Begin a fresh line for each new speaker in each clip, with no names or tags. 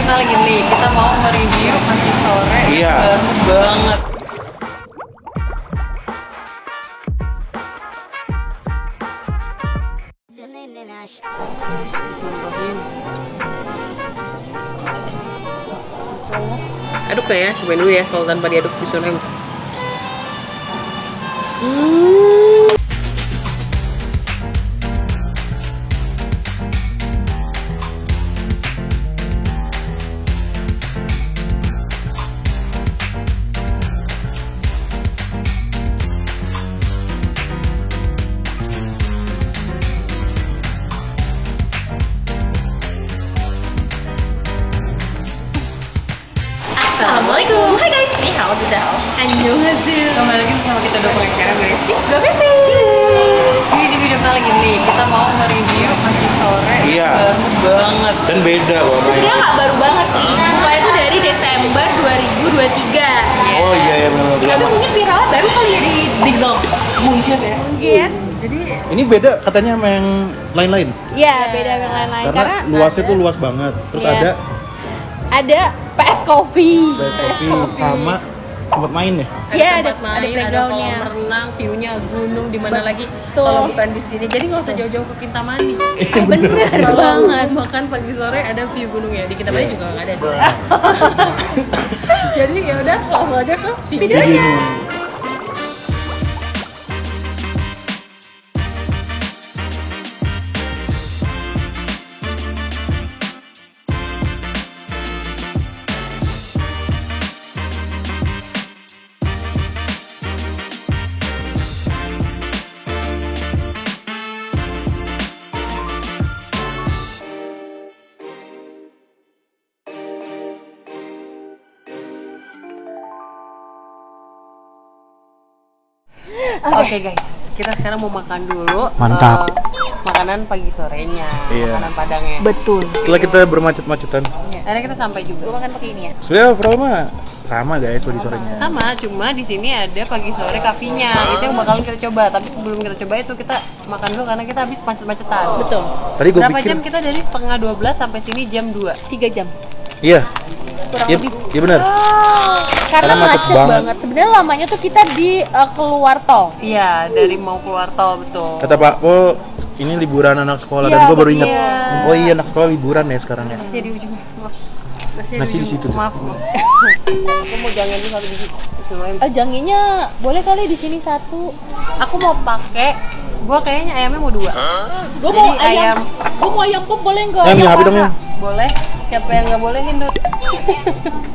kali ini kita mau mereview pagi sore baru banget. Aduk ya, cobain dulu ya kalau tanpa diaduk bismillah. Assalamualaikum, hai guys, ini hao Bijao.
Annyeonghaseyo.
Kembali lagi bersama kita udah pengacara guys.
Gapepe.
Jadi di video kali ini kita mau mereview pagi sore baru banget.
Dan beda loh.
Sebenarnya nggak baru banget sih. Bukanya tuh dari Desember 2023.
Oh iya ya benar.
Tapi mungkin viral baru kali ya di TikTok.
Mungkin ya.
Mungkin.
Jadi
Ini beda katanya sama yang lain-lain.
Iya, beda yang lain-lain.
Karena luasnya tuh luas banget. Terus
Iya. ada PS Coffee.
sama tempat main ya.
Iya, ada
tempat main, ada
playgroundnya.
kolam renang, view-nya gunung di mana lagi
Betul.
kalau bukan di sini. Jadi nggak usah jauh-jauh ke Kintamani.
Bener
Kalau
banget.
makan pagi sore ada view gunungnya. Di Kintamani juga nggak ada sih. Jadi ya udah langsung aja ke videonya. Oke guys, kita sekarang mau makan dulu.
Mantap.
Makanan pagi sorenya,
Iya.
makanan Padangnya.
Betul.
Setelah kita bermacet-macetan.
Akhirnya kita sampai
Gue
juga.
makan pakai ini ya.
Sebenarnya overall mah sama guys pagi sorenya.
Sama, cuma di sini ada pagi sore kafinya. Itu yang bakalan kita coba. Tapi sebelum kita coba itu kita makan dulu karena kita habis macet-macetan.
Betul.
Tadi gue
Berapa
pikir
jam kita dari setengah 12 sampai sini jam 2?
3 jam.
iya.
Kurang
Iya,
lebih.
iya benar.
Karena macet banget. Sebenarnya lamanya tuh kita di keluar tol.
Iya, dari mau keluar tol betul.
Kata Pak Pol, ini liburan anak sekolah
Iya,
dan gue baru ingat.
iya.
Oh iya anak sekolah liburan ya sekarang ya.
Masih di ujungnya, maaf.
Nasi di situ tuh.
Maaf. Aku mau jangan dulu satu biji. Bismillahirrahmanirrahim.
Janginya boleh kali di sini satu.
Aku mau pakai, gua kayaknya ayamnya mau 2.
Gue
Jadi
mau ayam. Gue mau ayam pop boleh nggak?
Yang habis dong yang.
Boleh. Siapa yang nggak boleh hindut?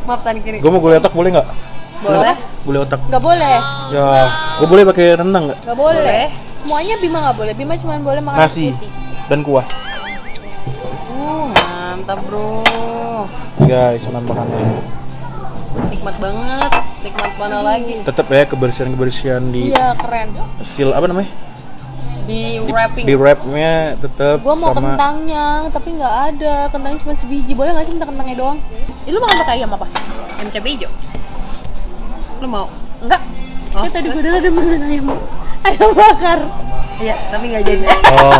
Maaf tadi kiri.
Gue mau gulai otak boleh nggak?
Boleh.
Gulai otak.
Nggak boleh.
Ya, gue boleh pakai rendang nggak?
Nggak boleh.
Boleh.
Semuanya Bima nggak boleh. Bima cuma boleh makan
Nasi
putih.
dan kuah.
Mantap bro.
Guys, makannya.
Nikmat banget. Nikmat mana lagi?
Tetap ya kebersihan di
Iya keren.
seal apa namanya?
Di wrapping.
Di wrapnya tetap
Gue mau
sama.
kentangnya, tapi nggak ada. Kentangnya cuma sebiji. Boleh nggak sih minta kentangnya doang? Lu makan pakai ayam apa?
Ayam cabai hijau. Lu mau?
Enggak.
Oh.
Ya tadi gue udah mesen ayam. Ayam bakar.
Iya, tapi nggak jadi.
Oh,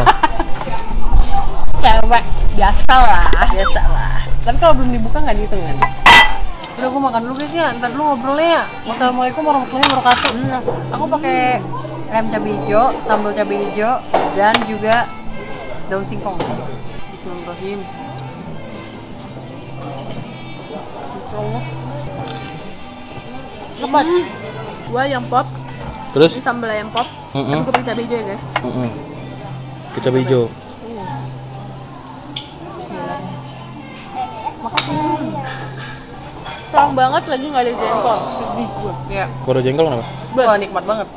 Cewek. Biasa lah.
Biasa lah. Tapi kalau belum dibuka nggak dihitung kan? Udah aku makan dulu guys ya, ntar dulu ngobrolnya ya. Wassalamualaikum warahmatullahi wabarakatuh. Aku pakai ayam cabai hijau, sambal cabai hijau, dan juga daun singkong. Bismillahirrahmanirrahim.
Cepat. Gue ayam pop.
terus?
Ini sambal ayam pop.
Mm-mm.
Tapi gue pakai cabai hijau ya guys.
Cabai hijau.
Strong banget lagi nggak ada jengkol. Sedih gue.
Iya.
Kalau ada jengkol kenapa?
Wah, nikmat banget.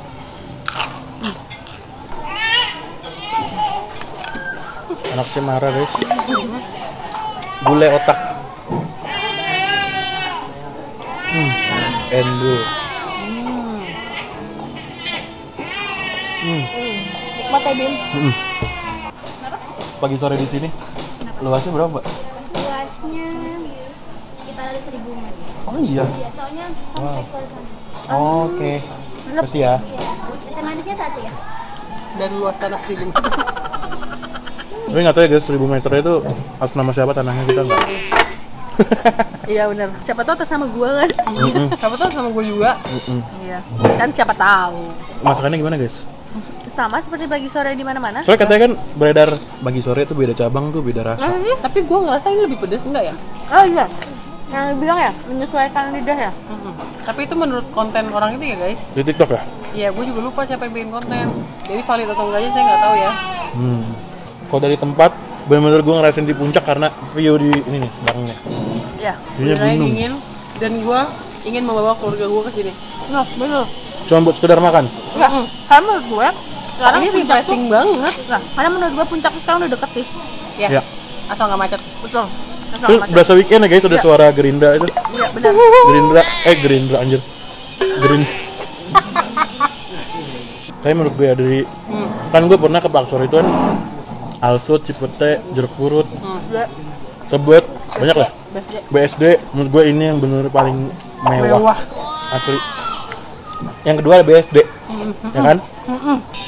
Anak saya marah guys. Gulai otak. Endul.
Nikmat ya Bim.
Pagi sore di sini. Luasnya berapa, Mbak?
Luasnya sekitar 1.000 meter.
Oh iya.
Ya, soalnya
Wow.
komplek ke sana.
Oke. Kasih ya.
Teh manisnya 1 ya?
Dan luas tanah seribu.
Tapi nggak tahu ya guys, 1000 meter itu atas nama siapa tanahnya kita nggak.
Iya benar. Siapa tahu atas nama gua kan?
Siapa tahu sama gue juga.
Iya. Kan siapa tahu.
Masakannya gimana guys?
Sama seperti pagi sore di mana-mana.
Soalnya katanya kan beredar pagi sore itu beda cabang tuh beda rasa.
Tapi gue ngerasa ini lebih pedes enggak ya?
Oh iya. Yang bilang ya, menyesuaikan lidah ya.
Tapi itu menurut konten orang itu ya guys.
Di TikTok ya?
Iya, gue juga lupa siapa yang bikin konten. Jadi valid atau enggaknya saya nggak tahu ya.
Kalau dari tempat, bener-bener gue ngerasain di puncak karena view di ini nih belakangnya.
Iya.
View-nya
Udaranya
gunung.
dingin dan gue ingin membawa keluarga gue ke sini.
Nah, betul.
Cuma buat sekedar makan.
Enggak, karena menurut gue sekarang
Ini
puncak tuh,
refreshing banget.
nah, karena menurut gue puncak tuh sekarang udah deket sih.
Ya.
Ya.
Asal nggak macet.
Betul. Asal
Itu
nggak macet.
berasa weekend ya guys, ada suara Gerindra itu.
Iya benar.
Gerindra anjir. Tapi menurut gue ya dari kan gue pernah ke Paksor itu kan Alsut, Cipete, Jeruk Purut,
Iya.
Tebet, banyak lah.
BSD.
BSD menurut gue ini yang bener paling mewah. Asli. Yang kedua ada BSD. Ya kan?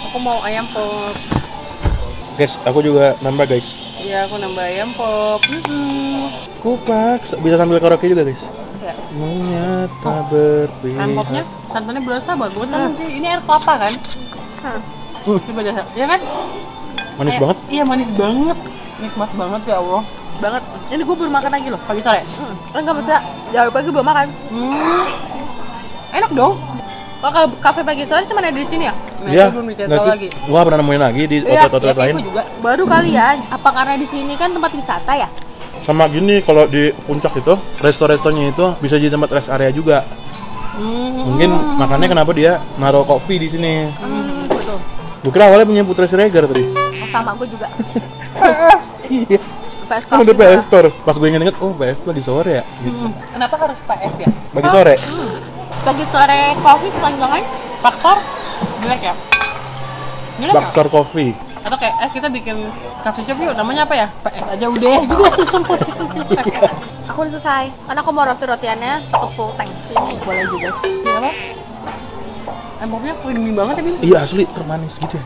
Aku mau ayam pop.
Guys, aku juga nambah guys.
Iya, aku nambah ayam pop.
Kupak bisa sambil karaoke juga guys.
Ya.
Maunya tak
Ayam popnya
berpihak.
santannya berasa banget. Bukan santan sih. Ini air kelapa kan? Coba deh. Ya kan?
Manis banget.
Iya, manis banget. Nikmat banget ya Allah.
Banget. Ini gue baru makan lagi loh.
Pagi sore.
Enggak bisa. Jauh pagi belum makan.
Enak dong.
Kalau ke kafe pagi sore cuma ada di sini ya?
Nah,
Iya,
itu belum
nggak
dicetak
sih?
lagi.
Gua pernah nemuin lagi di
Iya,
outlet-outlet
Ya,
lain.
aku juga.
Baru kali ya. Apa karena di sini kan tempat wisata ya?
Sama gini kalau di puncak itu resto-restonya itu bisa jadi tempat rest area juga. Mungkin makanya kenapa dia naruh kopi di sini.
Betul.
Gue kira awalnya punya Putri Siregar tadi.
Oh, sama gue juga.
Iya.
PS
Kan ada PS Store. Pas gue inget-inget, oh PS pagi sore ya. Gitu.
Kenapa harus PS ya?
Pagi sore.
Pagi sore kopi kepanjangan.
Paksor? Jelek ya? Jelek ya?
Baksor Coffee.
Atau kayak kita bikin coffee shop yuk, namanya apa ya? PS aja udah gitu.
Aku udah selesai. Karena aku mau roti-rotiannya tetap full tank.
Boleh juga. Apa? Ayam popnya creamy banget ya, Bin?
Iya asli termanis gitu ya.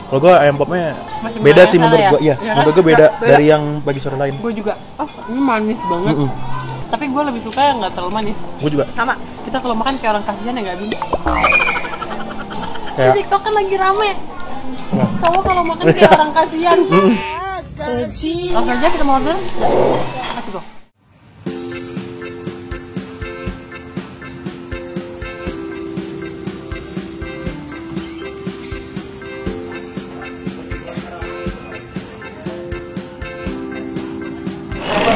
Kalau gue ayam popnya
Masih
beda
manis
sih
sana
menurut
ya?
gue. Iya,
Iya kan?
menurut gue beda
Beda.
dari yang pagi sore lain.
Gue juga. Oh, ini manis banget. Tapi gue lebih suka yang nggak terlalu manis.
Gue juga
Sama.
Kita kalau makan kayak orang kasihan ya nggak, Bin?
kayak
Di TikTok kan lagi rame.
Wah.
Kamu kalau makan kayak orang kasihan. Oke aja kita mau order. Kasih go.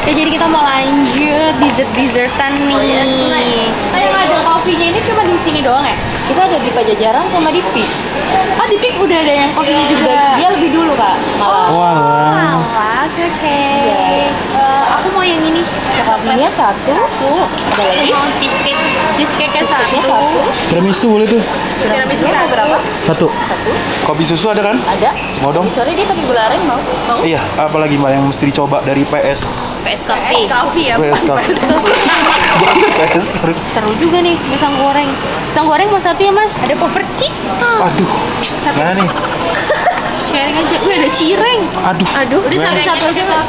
Ya jadi kita mau lanjut dessert-dessertan nih. Saya nggak ada kopinya ini cuma di sini doang ya? Kita ada di Pajajaran sama di PIK. Oh di PIK udah ada yang kopinya juga. Dia lebih dulu kak. Malah.
wah.
Oke. Aku mau yang ini. Coklatnya satu. Ada lagi? Mau cheesecake. Cheesecake-nya satu.
Tiramisu boleh tuh.
Tiramisu berapa?
Satu. Kopi susu ada kan?
Ada.
Mau dong?
Sore dia pakai gula aren mau? Mau?
Iya, apalagi mbak yang mesti dicoba dari PS.
PS Coffee ya.
PS Coffee. Bukan PS Store.
Seru juga nih pisang goreng. Pisang goreng mau satu ya mas? Ada puffer cheese.
Aduh. Mana nih?
Sharing aja. Wih ada cireng.
Aduh.
Aduh. Udah satu-satu aja mas.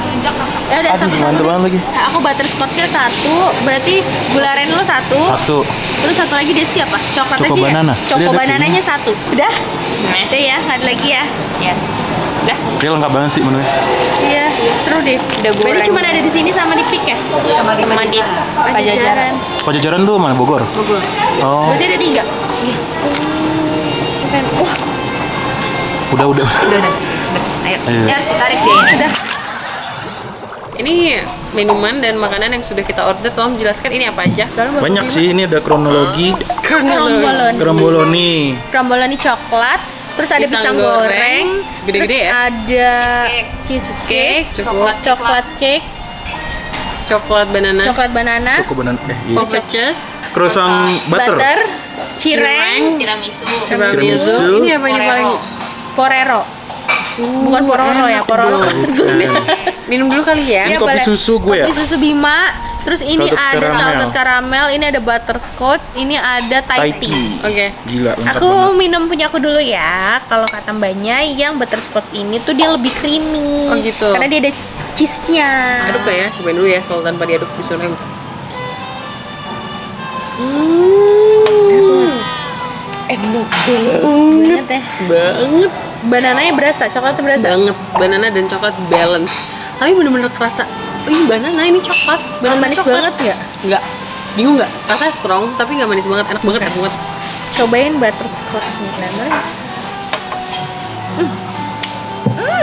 Ya udah
Aduh,
satu-satu.
mantep banget lagi.
Nah, aku butterscotch-nya satu. Berarti gula aren lo satu.
Satu.
Terus satu lagi Desti apa? Coklat
Choco
aja
banana.
ya? Choco
Udah ada
banananya satu. Udah? Udah ya, nggak ada lagi ya? Iya. Udah.
Dia lengkap banget sih menunya.
Iya, seru deh. Berarti cuma ada di sini sama di PIK ya? Sama di Pajajaran.
Pajajaran tuh mana? Bogor?
Bogor.
Oh.
Berarti ada 3? Iya. Keren. Wah,
Udah.
udah. Ayo.
Ayo.
Ya, harus ditarik deh ini. Udah.
Ini minuman dan makanan yang sudah kita order. Tolong jelaskan ini apa aja.
Banyak sih, ini ada kronologi. Kromboloni.
Kromboloni coklat. Terus ada pisang goreng.
Gede-gede
Terus
ya.
ada cheesecake, coklat cake,
Coklat banana.
coklat banana,
Choco banana. Iya.
Peaches.
Croissant butter.
cireng,
Tiramisu.
Ini apa ini paling?
porero. Bukan pororo ya, pororo.
Minum dulu kali ya.
Ini kopi susu gue ya?
Kopi susu Bima. Terus ini
Salted
ada
caramel.
salted caramel, ini ada butterscotch, ini ada Thai
Thai
tea.
tea.
Oke.
Gila, lengkap
Aku
banget.
minum punya aku dulu ya. Kalau kata mbaknya yang butterscotch ini tuh dia lebih creamy.
Oh, gitu.
Karena dia ada cheese-nya.
Aduk gak ya? Cobain dulu ya kalau tanpa diaduk bismillahirrahmanirrahim.
Enak banget ya.
Banget.
Banananya berasa, coklatnya berasa.
Banget. Banana dan coklat balance. Tapi bener-bener kerasa. Ih, banana ini coklat. Banana
Manis
coklat.
banget ya?
Enggak. Bingung nggak? Rasanya strong tapi nggak manis banget. Enak banget, enak banget.
Cobain butterscotch-nya, Glamour.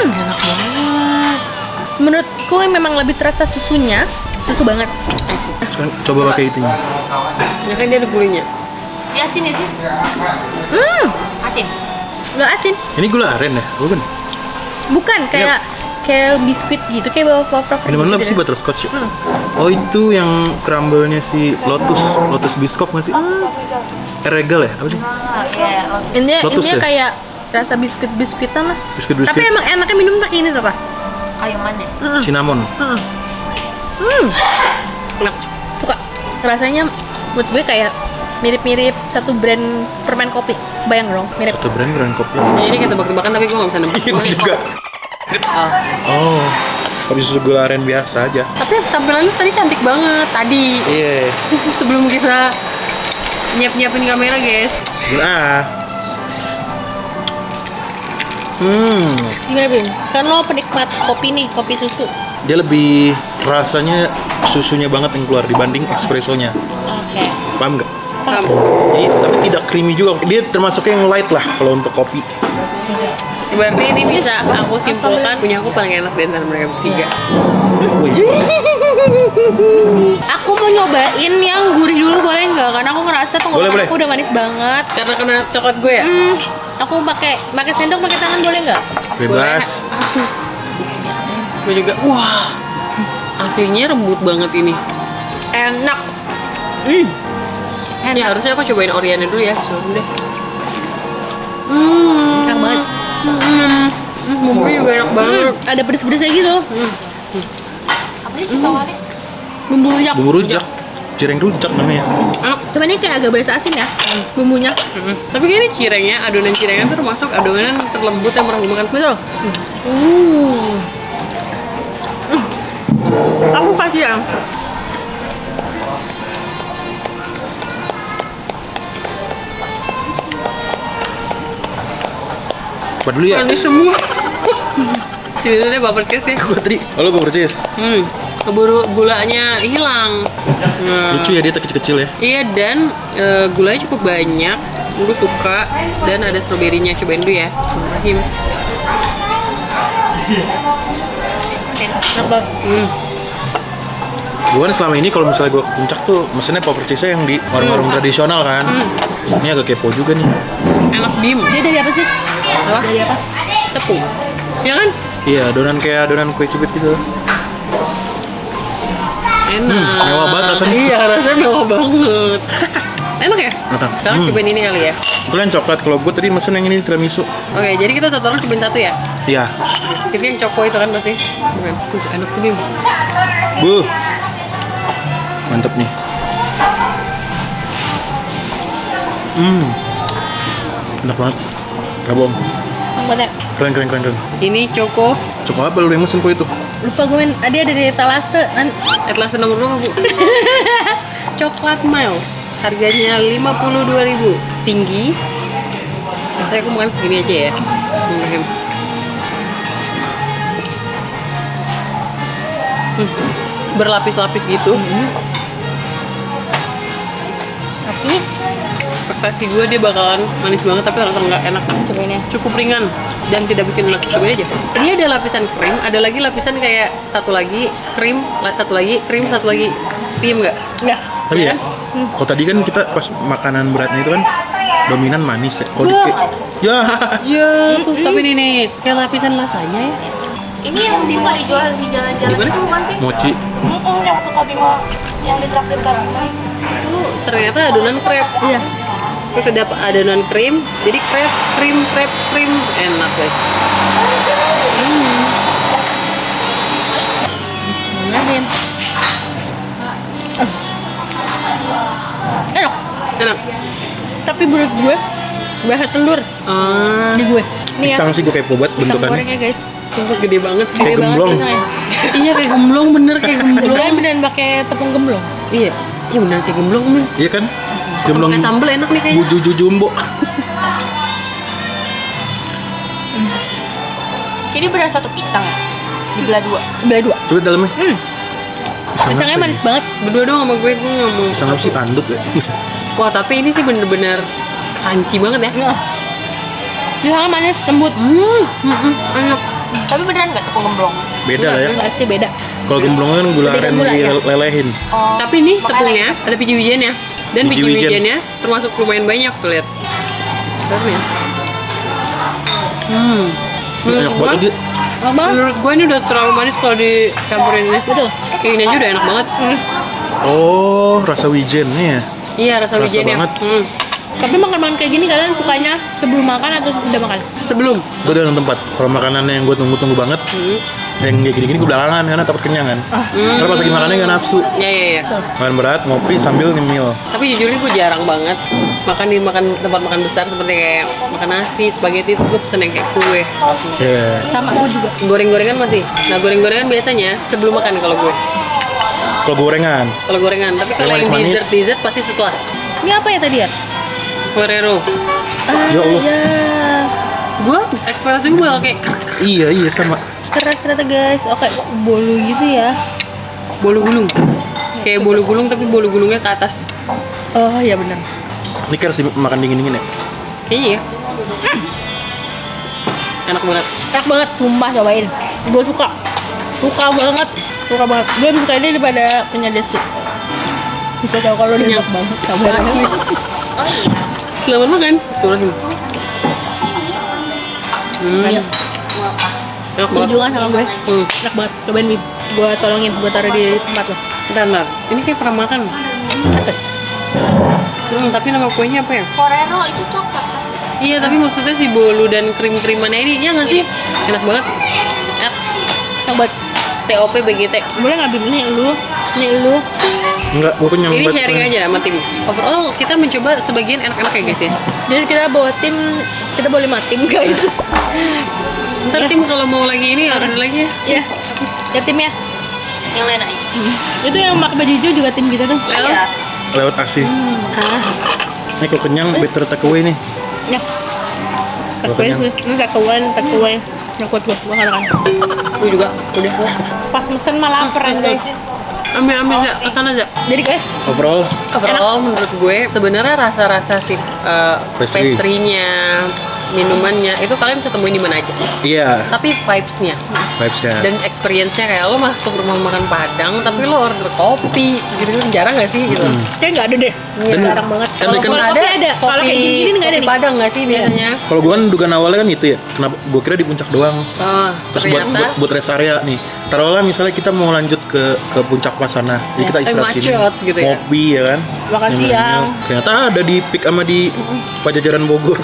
Enak banget.
Menurutku memang lebih terasa susunya. Susu banget.
Sekarang coba pakai itunya.
Ya kan dia ada gulanya.
Dia asin ya sih? Asin. Nggak asin.
Ini gula aren ya? Bukan?
Bukan, kayak biskuit gitu, kayak bawa
Ini mana apa sih butterscotch ya? Oh itu yang crumble-nya si Lotus Biscoff nggak sih? Regal ya? Apa sih?
Intinya
Lotus ya?
kayak rasa biskuit-biskuitan lah.
Biskuit-biskuit
Tapi emang enaknya minum pakai ini tuh apa?
Ayumannya.
cinnamon.
Enak.
Suka. Rasanya menurut gue kayak mirip-mirip satu brand permen kopi. Bayang dong, mirip.
Satu brand kopi.
Ya, ini kayak tebak-tebakan tapi gue nggak bisa nembak.
Ini juga. Oh, kopi susu gula aren biasa aja.
Tapi tampilannya tadi cantik banget. Tadi.
Iya.
Sebelum kita nyiapin kamera guys.
Ah.
Gimana Bim? Kan lo penikmat kopi nih, kopi susu.
Dia lebih rasanya susunya banget yang keluar dibanding espressonya.
Oke.
Paham nggak? Tapi tidak creamy juga. Dia termasuk yang light lah kalau untuk kopi.
Berarti ini bisa aku simpulkan punya aku paling enak di antara mereka bertiga.
Aku mau nyobain yang gurih dulu boleh nggak? Karena aku ngerasa tenggorokan aku udah manis banget.
Karena kena coklat gue ya.
Aku pakai sendok, pakai tangan boleh nggak?
Bebas.
Bismillah.
Gue juga. Wah. Aslinya lembut banget ini.
Enak.
Ya harusnya aku cobain Oriana dulu ya. Coba deh.
Enak banget.
Bumbunya juga enak banget.
Ada pedes-pedesnya gitu.
Apa sih coklatnya?
Bumbu rujak.
Bumbu rujak. Cireng rujak namanya.
Cuma ini kayak agak berasa asin ya bumbunya.
Tapi kayaknya cirengnya, adonan cirengnya tuh termasuk adonan terlembut yang pernah gue makan.
Betul. Aku kasih ya.
Apa dulu ya?
Manis semua. Jadi deh baper kes deh.
Gua tadi. Oh, lu bubur cheese.
Keburu gulanya hilang. Nah,
Lucu ya dia kecil-kecil ya.
iya dan gulanya cukup banyak. Gue suka dan ada stroberinya. Cobain dulu ya. Bismillahirrahmanirrahim.
Enak banget.
Gue kan selama ini kalau misalnya gue ke puncak tuh mesennya puffer cheese yang di warung-warung tradisional kan. Ini agak kepo juga nih.
Enak bim.
Dia dari apa sih?
Apa?
Dari apa?
Tepung. Ya kan?
Iya, adonan kayak adonan kue cubit gitu.
Enak.
Mewah banget rasanya.
Iya, rasanya mewah banget. Enak ya?
Enak.
Sekarang cobain ini kali ya.
Itu yang coklat. Kalau gue tadi mesen yang ini tiramisu.
Oke, jadi kita satu orang cobain satu ya?
Iya.
Itu yang coko itu kan pasti? Bukan. Enak tuh bim.
Mantep nih. Enak banget. Gak bohong.
Enak banget ya?
Keren.
Ini coko.
Cukup apa lu yang mesen kue itu?
Lupa gue dia ada dari Talase.
Etalase nomor 2 bu. Coklat Miles. Harganya 52.000. Tinggi. Saya aku makan segini aja ya. Bismillahirrahmanirrahim. Berlapis-lapis gitu.
Tapi
Ekspektasi gue dia bakalan manis banget tapi ternyata nggak enak.
cobain ya.
Cukup ringan dan tidak bikin enak. Cobain aja. Dia ada lapisan krim, ada lagi lapisan kayak satu lagi krim, satu lagi krim, satu lagi piem nggak?
Enggak.
Tapi ya, kalau tadi kan kita pas makanan beratnya itu kan dominan manis ya. Kalau di ya.
Ya tuh, tapi ini nih kayak lapisan lasanya ya.
Ini yang suka dijual di jalan-jalan
Gimana?
itu bukan sih?
Mochi.
Yang suka Bima, yang ditraktir Bima.
Itu ternyata adonan crepes. Iya. Terus ada adonan krim, jadi crepes, krim, enak guys.
Bismillahirrahmanirrahim.
Enak.
Tapi menurut gue banyak telur di gue. Nih ya.
Pisang sih gue kepo banget
Pisang
bentukannya.
gorengnya guys.
Sumpah gede banget sih.
Kayak
Gede banget
gemblong.
pisangnya.
Iya kayak gemblong, bener kayak gemblong.
Jangan beneran pakai tepung gemblong.
Iya, iya bener kayak gemblong men.
Iya kan? Gemblong
Pakai sambel enak nih kayaknya.
buju jumbo.
Ini beras satu pisang ya? Dibelah dua. Belah dua.
Coba dalamnya.
Pisangnya manis banget.
Berdua doang sama gue nggak mau.
Pisang apa sih, tanduk ya?
Wah tapi ini sih bener-bener crunchy banget ya.
Pisangnya manis, lembut.
Enak.
Tapi beneran nggak tepung gemblong?
Beda lah ya.
Pasti beda.
Kalau gemblong kan gula
Beda
aren
gula, ya?
dilelehin.
Oh,
Tapi ini tepungnya ada biji wijennya. Dan
Biji
biji
wijen.
wijennya termasuk lumayan banyak tuh lihat. Lihat nih.
Enak banget dia.
enak banget.
Menurut gue ini udah terlalu manis kalau dicampurin ini.
Betul.
Kayak gini aja udah enak banget.
Oh, rasa wijennya ya.
Iya rasa
Rasa
wijennya.
banget.
Tapi makan-makan kayak gini kalian sukanya sebelum makan atau sesudah makan?
Sebelum.
Gue dalam tempat. Kalau makanannya yang gue tunggu-tunggu banget, yang kayak gini-gini gue belakangan karena takut kenyang kan. Karena pas lagi makannya gak nafsu.
Ya ya ya.
Makan berat, ngopi sambil nyemil.
Tapi jujur gue jarang banget makan di tempat makan besar seperti kayak makan nasi, spaghetti itu gue pesen yang kayak kue.
Ya.
Sama aku juga.
Goreng-gorengan masih. Nah goreng-gorengan biasanya sebelum makan kalau gue.
Kalau gorengan,
Kalau gorengan. Tapi kalau yang
manis-manis.
dessert pasti setelah.
Ini apa ya tadi ya?
Ferrero.
Ya Allah.
Ya.
Gue ekspektasi gue bakal kayak
iya sama.
Keras ternyata guys. Oke, bolu gitu ya.
bolu gulung. Kayak bolu gulung tapi bolu gulungnya ke atas.
Oh iya benar.
Ini kan harus makan dingin-dingin ya.
Kayaknya ya. Enak banget.
Enak banget, sumpah cobain. Gue suka. Suka banget. Suka banget. Gue lebih suka ini daripada punya Desi. Kita tahu kalau dia enak banget. Sabar.
Asli. Selamat makan. Bismillahirrahmanirrahim.
Ayo.
Enak
Setuju
banget.
kan sama gue? Enak banget. Cobain Bim. Gue tolongin. Gue taruh di tempat lo.
Bentar. Ini kayak pernah makan.
Apes.
Tapi nama kuenya apa ya?
Ferrero itu coklat.
Iya, tapi maksudnya si bolu dan krim-krimannya ini, ya nggak sih? Enak banget. Enak.
Enak banget.
TOP BGT.
Boleh nggak Bim? Nih lu. Nih lu.
Enggak, gue kenyang
Ini
banget.
sharing aja sama tim. Overall, kita mencoba sebagian enak-enak ya guys ya.
Jadi kita bawa tim. Kita boleh 5 tim guys.
Ntar tim kalau mau lagi ini order lagi ya.
Ya. Ya tim ya.
Yang lain aja.
Itu yang pakai baju hijau juga tim kita tuh.
Iya.
Lewat aksi. Ini kalau kenyang better take away nih.
Ya.
Kalau
Takeaway
kenyang.
sih. Ini takeaway. Nggak kuat gue makan.
Gue juga. Udah.
Pas mesen malah lapar guys.
Ambil aja, makan aja.
Jadi guys,
Overall,
Overall menurut gue sebenarnya rasa-rasa si
Pastry.
pastry-nya, minumannya itu kalian bisa temuin di mana aja.
iya,
Tapi vibes-nya
vibes-nya.
dan experience-nya kayak lo masuk rumah makan Padang tapi lo order kopi gitu kan jarang gak sih gitu.
kayak nggak ada deh.
Dan-
Jarang banget.
kan-
Kalau
kan-
kopi ada. Kalau kayak gini nggak ada
kopi
nih.
Padang nggak sih biasanya?
Kalau gue kan dugaan awalnya kan itu ya. Kenapa? Gue kira di puncak doang.
Oh,
Terus buat rest area nih. Taruhlah misalnya kita mau lanjut ke puncak pas sana. Jadi kita istirahat sini.
macet gitu ya.
Ngopi ya kan.
Makan
Nyemil-nyemil.
siang.
Ternyata ada di PIK sama di Pajajaran Bogor.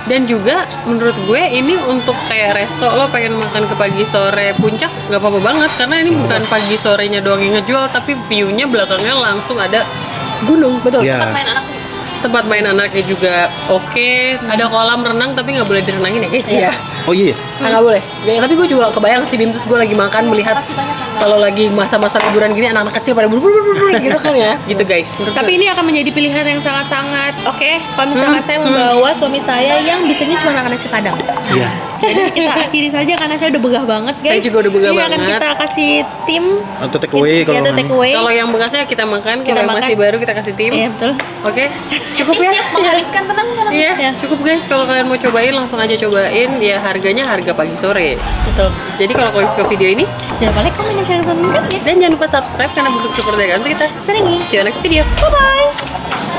Dan juga menurut gue ini untuk kayak resto lo pengen makan ke pagi sore puncak nggak apa-apa banget karena ini bukan pagi sorenya doang yang ngejual tapi view-nya belakangnya langsung ada gunung. Betul.
Iya.
Tempat main anak.
Tempat main anaknya juga oke. Ada kolam renang tapi nggak boleh direnangin ya guys. Iya.
Oh iya.
Nggak boleh. Ya, tapi gue juga kebayang sih Bim terus gue lagi makan melihat kalau lagi masa-masa liburan gini anak-anak kecil pada buru-buru gitu kan ya. Gitu guys.
Tapi ini akan menjadi pilihan yang sangat-sangat oke. Kalau misalkan saya membawa suami saya yang bisanya cuma makan nasi Padang.
Iya.
Jadi kita akhiri saja karena saya udah begah banget guys.
Saya juga udah begah
Ini akan
banget.
kita kasih tim.
Atau take away
Ya,
kalau
atau take away.
kalau yang bekasnya kita makan,
Kita
kalau yang masih
makan.
baru kita kasih tim.
Iya betul.
Oke. Cukup ya?
Siap menghabiskan tenang.
Iya,
Ya.
cukup guys. Kalau kalian mau cobain langsung aja cobain. Ya harganya harga pagi sore.
Betul.
Jadi kalau kalian suka video ini
Jangan lupa like, komen, dan share, dan subscribe ya.
dan jangan lupa subscribe karena bentuk support dari kalian untuk kita.
Sering.
See you next video. Bye bye.